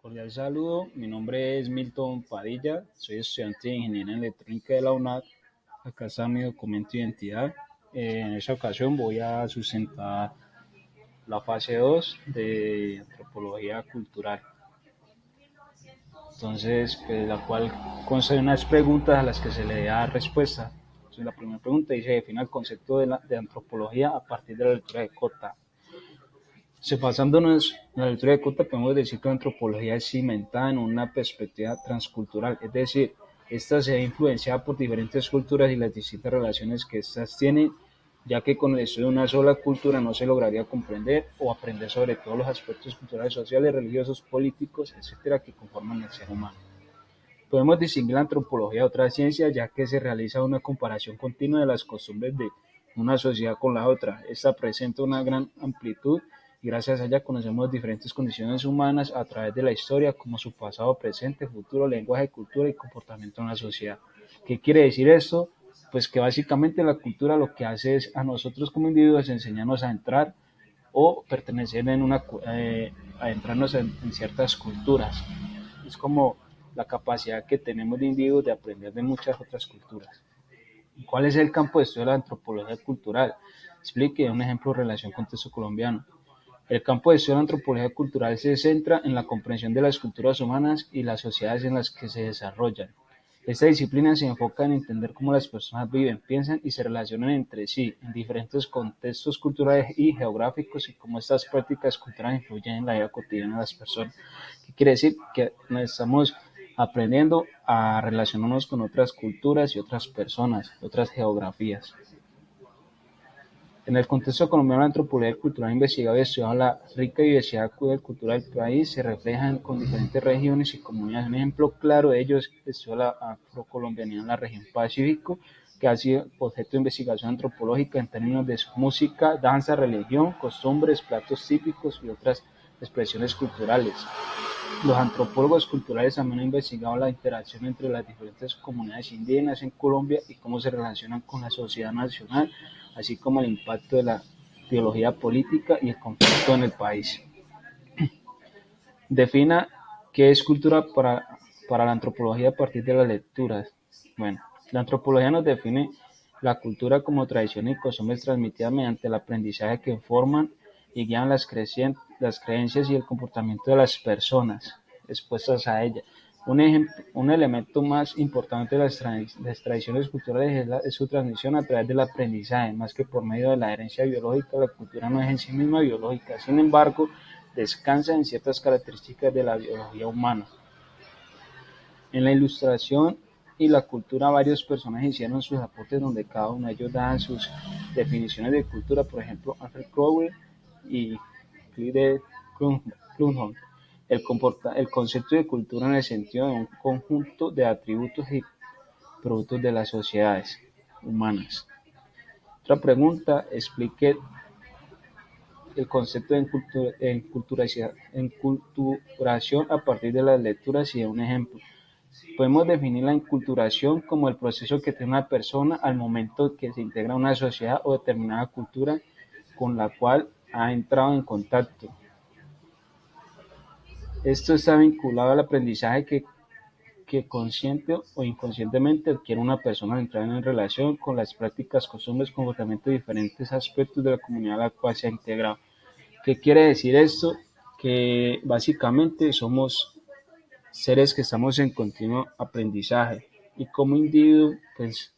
Cordial saludo, mi nombre es Milton Padilla, soy estudiante de Ingeniería Electrónica de la UNAD. Acá está mi documento de identidad. En esta ocasión voy a sustentar la fase 2 de Antropología Cultural. Entonces, pues, la cual consta de unas preguntas a las que se le da respuesta. Entonces, la primera pregunta dice: define el concepto de antropología a partir de la lectura de Kota. Basándonos en la lectura de Kota, podemos decir que la antropología es cimentada en una perspectiva transcultural, es decir, esta se ve influenciada por diferentes culturas y las distintas relaciones que éstas tienen, ya que con el estudio de una sola cultura no se lograría comprender o aprender sobre todos los aspectos culturales, sociales, religiosos, políticos, etcétera, que conforman el ser humano. Podemos distinguir la antropología de otras ciencias, ya que se realiza una comparación continua de las costumbres de una sociedad con la otra. Esta presenta una gran amplitud y gracias a ella conocemos diferentes condiciones humanas a través de la historia, como su pasado, presente, futuro, lenguaje, cultura y comportamiento en la sociedad. ¿Qué quiere decir esto? Pues que básicamente la cultura lo que hace es a nosotros como individuos enseñarnos a entrar o pertenecer a entrarnos en ciertas culturas. Es como la capacidad que tenemos de individuos de aprender de muchas otras culturas. ¿Cuál es el campo de estudio de la antropología cultural? Explique un ejemplo de relación con contexto colombiano. El campo de estudio de la antropología cultural se centra en la comprensión de las culturas humanas y las sociedades en las que se desarrollan. Esta disciplina se enfoca en entender cómo las personas viven, piensan y se relacionan entre sí en diferentes contextos culturales y geográficos y cómo estas prácticas culturales influyen en la vida cotidiana de las personas. ¿Qué quiere decir? Que nos estamos aprendiendo a relacionarnos con otras culturas y otras personas, otras geografías. En el contexto colombiano, la antropología cultural ha investigado y estudiado la rica diversidad cultural del país, se reflejan con diferentes regiones y comunidades. Un ejemplo claro de ello es el estudio de la afrocolombianidad en la región Pacífico, que ha sido objeto de investigación antropológica en términos de música, danza, religión, costumbres, platos típicos y otras expresiones culturales. Los antropólogos culturales también han investigado la interacción entre las diferentes comunidades indígenas en Colombia y cómo se relacionan con la sociedad nacional, así como el impacto de la ideología política y el conflicto en el país. Defina qué es cultura para la antropología a partir de las lecturas. Bueno, la antropología nos define la cultura como tradiciones y costumbres transmitidas mediante el aprendizaje que forman y guían las creencias y el comportamiento de las personas expuestas a ella. Un elemento más importante de las tradiciones culturales es su transmisión a través del aprendizaje, más que por medio de la herencia biológica. La cultura no es en sí misma biológica, sin embargo, descansa en ciertas características de la biología humana. En la ilustración y la cultura, varios personajes hicieron sus aportes donde cada uno de ellos daban sus definiciones de cultura, por ejemplo, Alfred Crowley y Clyde Clunhoff. El concepto de cultura en el sentido de un conjunto de atributos y productos de las sociedades humanas. Otra pregunta: explique el concepto de enculturación a partir de las lecturas y de un ejemplo. Podemos definir la enculturación como el proceso que tiene una persona al momento que se integra a una sociedad o determinada cultura con la cual ha entrado en contacto. Esto está vinculado al aprendizaje que consciente o inconscientemente adquiere una persona al entrar en relación con las prácticas, costumbres, comportamientos, diferentes aspectos de la comunidad a la cual se ha integrado. ¿Qué quiere decir esto? Que básicamente somos seres que estamos en continuo aprendizaje y como individuo, pues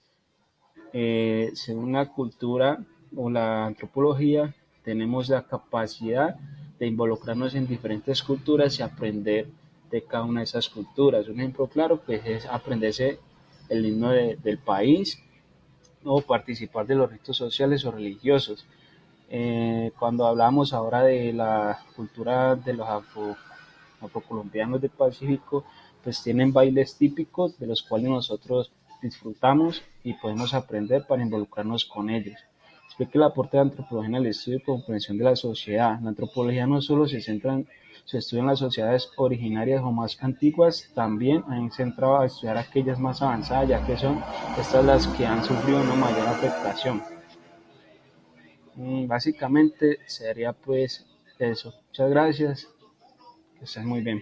según la cultura o la antropología, tenemos la capacidad de involucrarnos en diferentes culturas y aprender de cada una de esas culturas. Un ejemplo claro pues es aprenderse el himno del país o participar de los ritos sociales o religiosos. Cuando hablamos ahora de la cultura de los afrocolombianos del Pacífico, pues tienen bailes típicos de los cuales nosotros disfrutamos y podemos aprender para involucrarnos con ellos. Explique el aporte de la antropología en el estudio y comprensión de la sociedad. La antropología no solo se centra en su estudio en las sociedades originarias o más antiguas, también han centrado a estudiar aquellas más avanzadas, ya que son estas las que han sufrido una mayor afectación. Básicamente sería pues eso. Muchas gracias. Que estén muy bien.